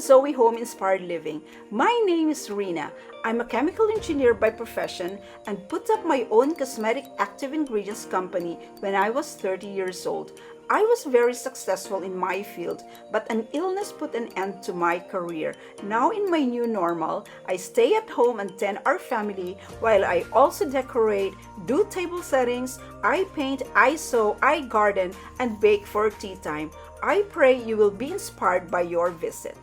to Zoe Home Inspired Living. My name is Rina. I'm a chemical engineer by profession and put up my own cosmetic active ingredients company when I was 30 years old. I was very successful in my field, but an illness put an end to my career. Now in my new normal, I stay at home and tend our family while I also decorate, do table settings, I paint, I sew, I garden, and bake for tea time. I pray you will be inspired by your visit.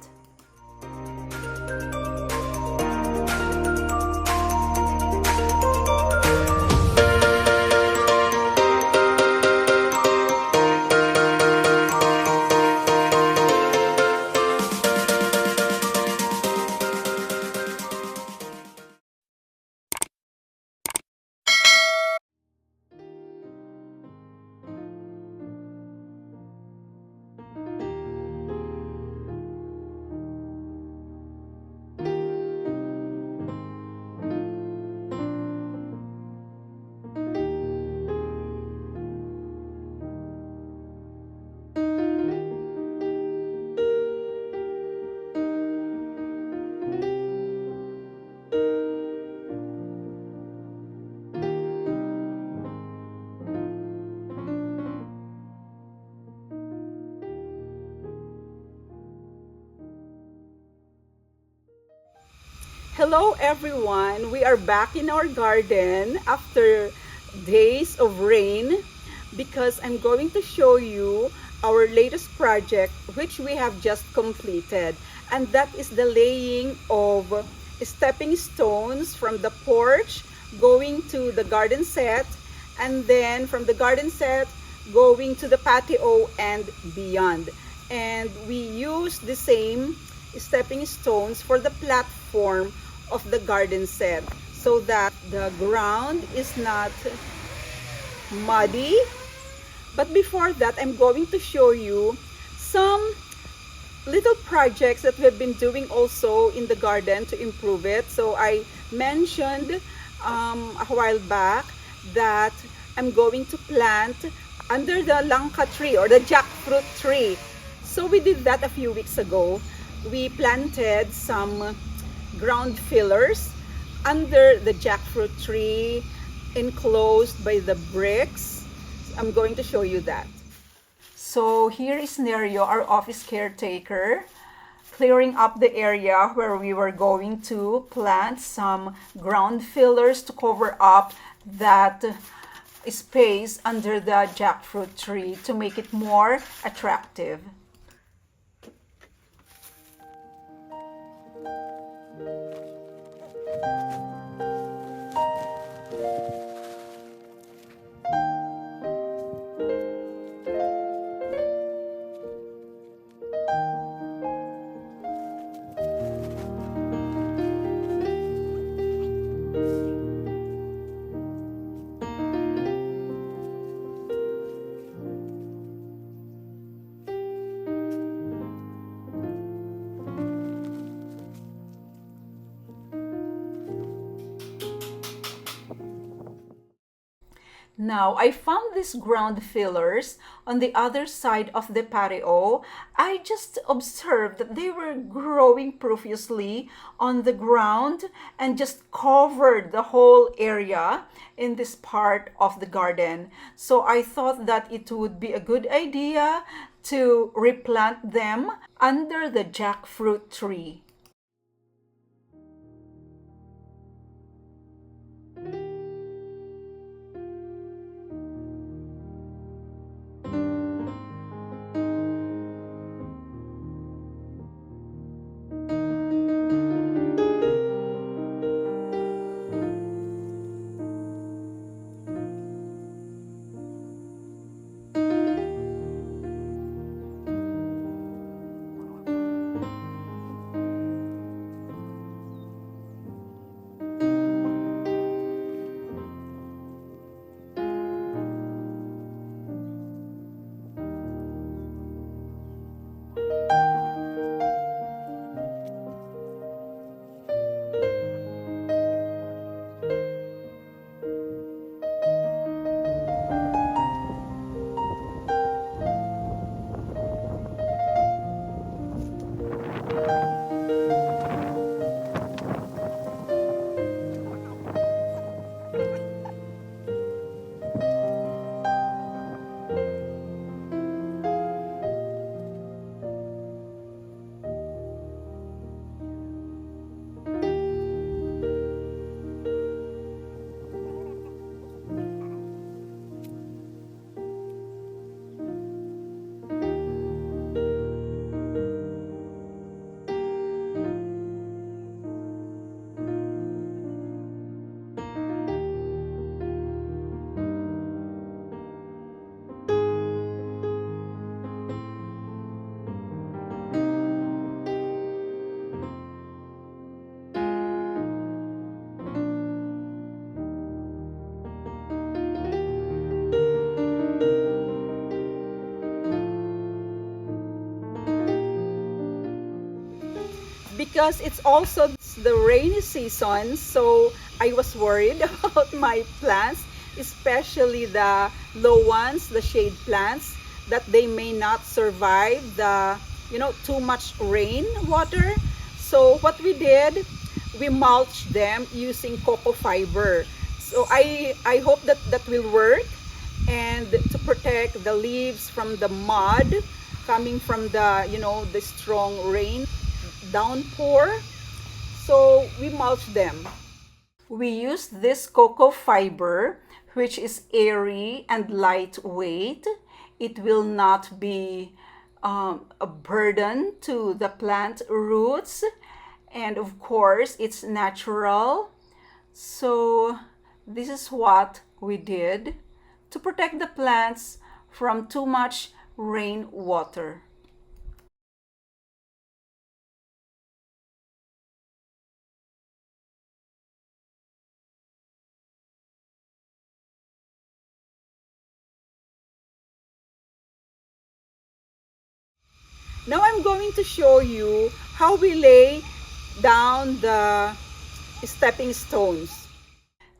Hello everyone! We are back in our garden after days of rain because I'm going to show you our latest project which we have just completed, and that is the laying of stepping stones from the porch going to the garden set, and then from the garden set going to the patio and beyond. And we use the same stepping stones for the platform of the garden set so that the ground is not muddy. But before that, I'm going to show you some little projects that we've been doing also in the garden to improve it. So I mentioned a while back that I'm going to plant under the langka tree or the jackfruit tree. So we did that a few weeks ago. We planted some ground fillers under the jackfruit tree enclosed by the bricks. I'm going to show you that. So here is Nerio, our office caretaker, clearing up the area where we were going to plant some ground fillers to cover up that space under the jackfruit tree to make it more attractive. Now, I found these ground fillers on the other side of the patio. I just observed that they were growing profusely on the ground and just covered the whole area in this part of the garden. So I thought that it would be a good idea to replant them under the jackfruit tree. because it's also the rainy season, so I was worried about my plants, especially the low ones, the shade plants, that they may not survive the, too much rain water. So what we did, we mulched them using cocoa fiber. So I hope that that will work, and to protect the leaves from the mud coming from the, the strong rain downpour. So we mulch them. We use this cocoa fiber, which is airy and lightweight. It will not be a burden to the plant roots. And of course, it's natural. So this is what we did to protect the plants from too much rainwater. Now I'm going to show you how we lay down the stepping stones.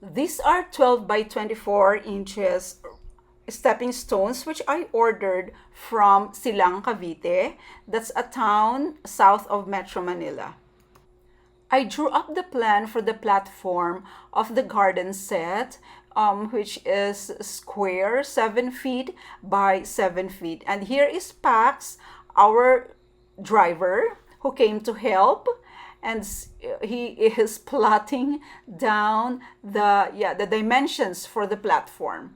These are 12 by 24 inches stepping stones which I ordered from Silang, Cavite. That's a town south of Metro Manila. I drew up the plan for the platform of the garden set, which is square 7 feet by 7 feet. And here is Pax, our driver, who came to help. And he is plotting down the dimensions for the platform.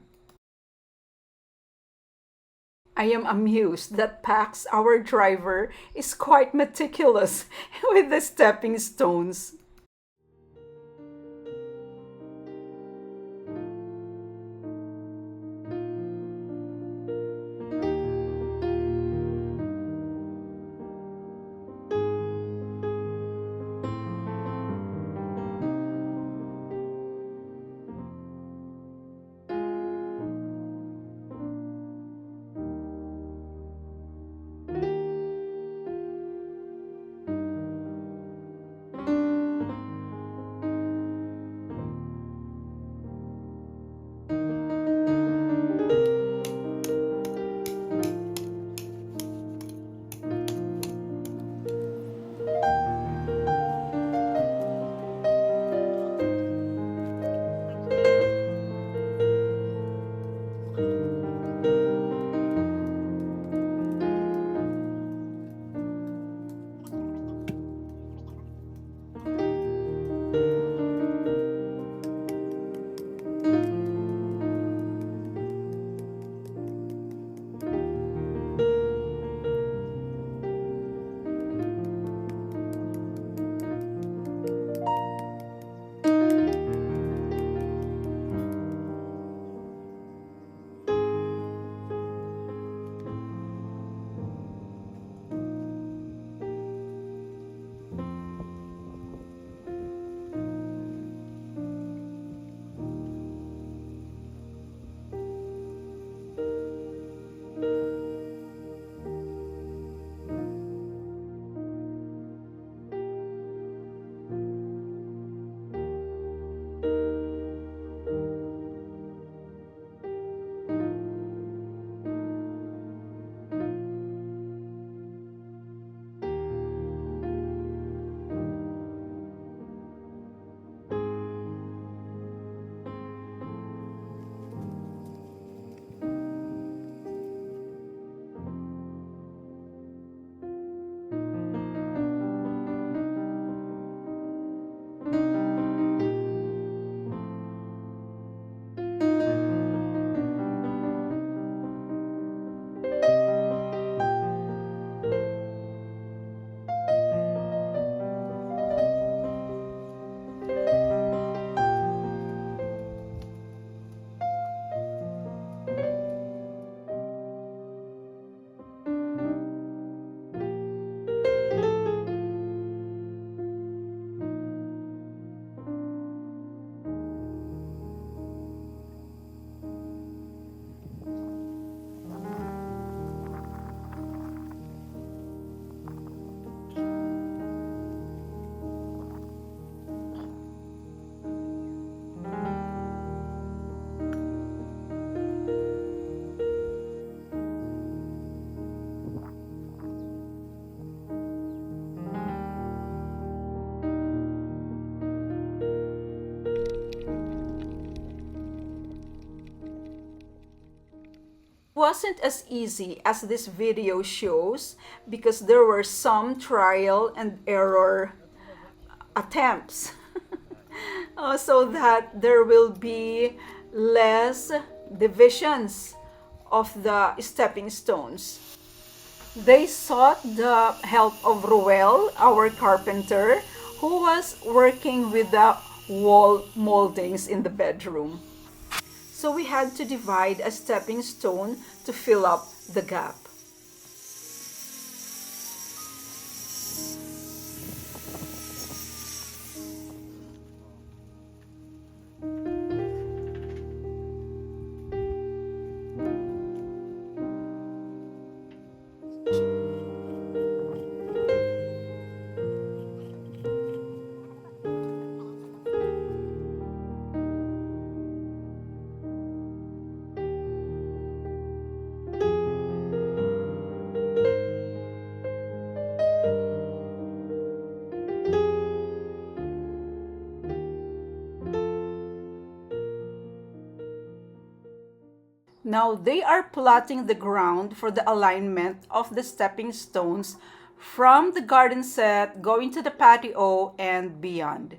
I am amused that Pax, our driver, is quite meticulous with the stepping stones. wasn't as easy as this video shows because there were some trial and error attempts so that there will be less divisions of the stepping stones. They sought the help of Ruel, our carpenter, who was working with the wall moldings in the bedroom. So we had to divide a stepping stone to fill up the gap. Now they are plotting the ground for the alignment of the stepping stones from the garden set going to the patio and beyond.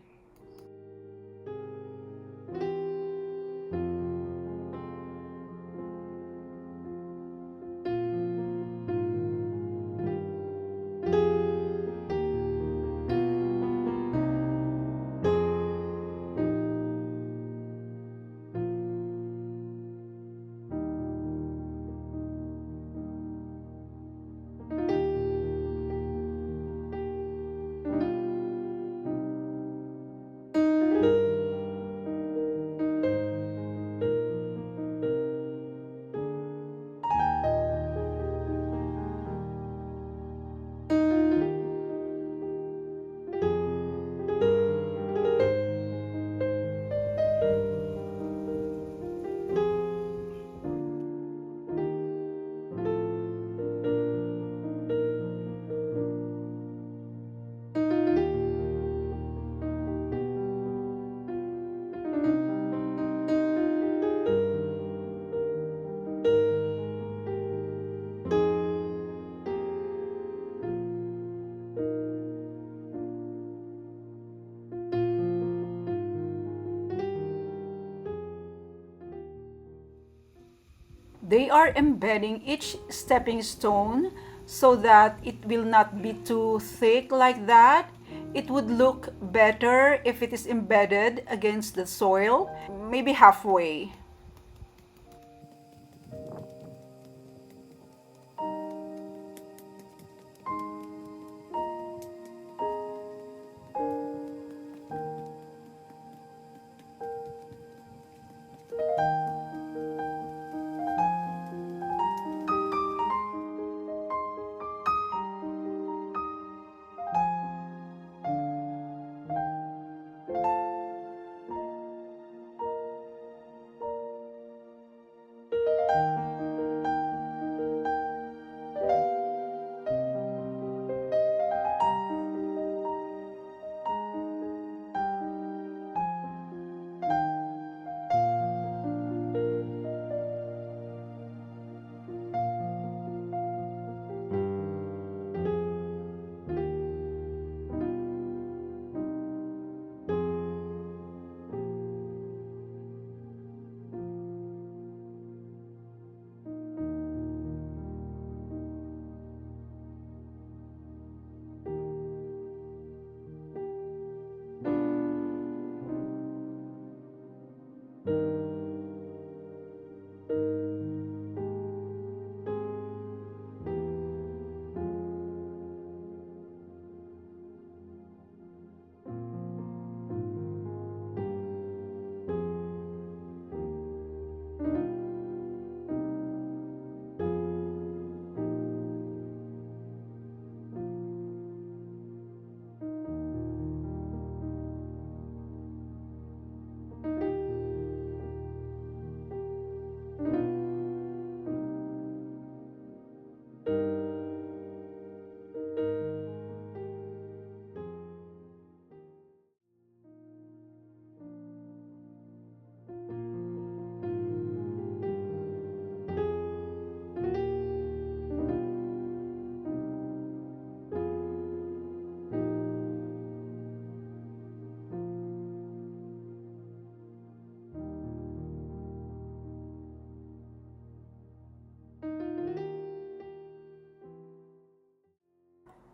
They are embedding each stepping stone so that it will not be too thick like that. It would look better if it is embedded against the soil, maybe halfway.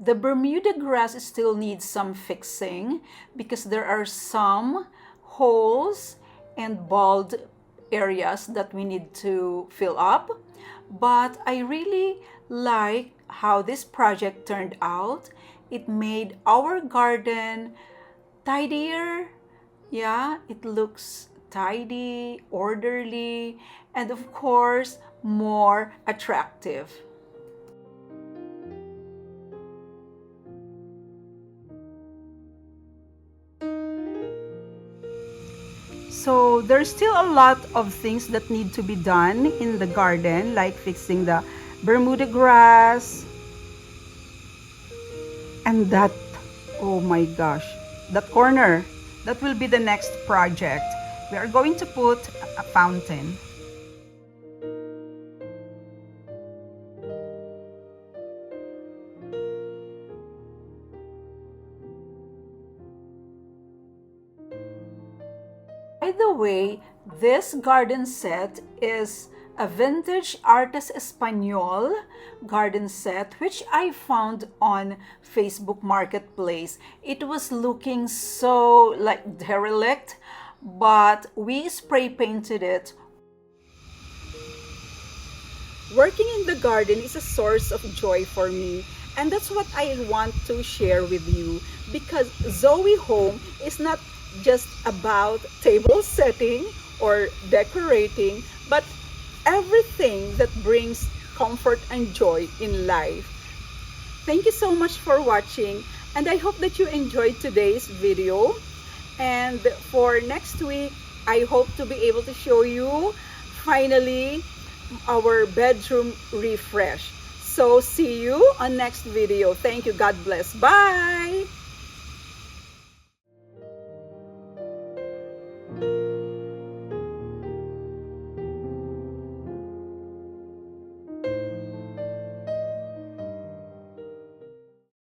The Bermuda grass still needs some fixing because there are some holes and bald areas that we need to fill up. But I really like how this project turned out. It made our garden tidier. Yeah, it looks tidy, orderly, and of course, more attractive. So there's still a lot of things that need to be done in the garden, like fixing the Bermuda grass and that, oh my gosh, that corner. That will be the next project. We are going to put a fountain. By the way, this garden set is a vintage Artes Espanol garden set which I found on Facebook Marketplace. It was looking so like derelict, but we spray painted it. Working in the garden is a source of joy for me, and that's what I want to share with you, because Zoe Home is not just about table setting or decorating, but everything that brings comfort and joy in life. Thank you so much for watching, and I hope that you enjoyed today's video. And for next week, I hope to be able to show you finally our bedroom refresh. So see you on next video. Thank you. God bless. Bye.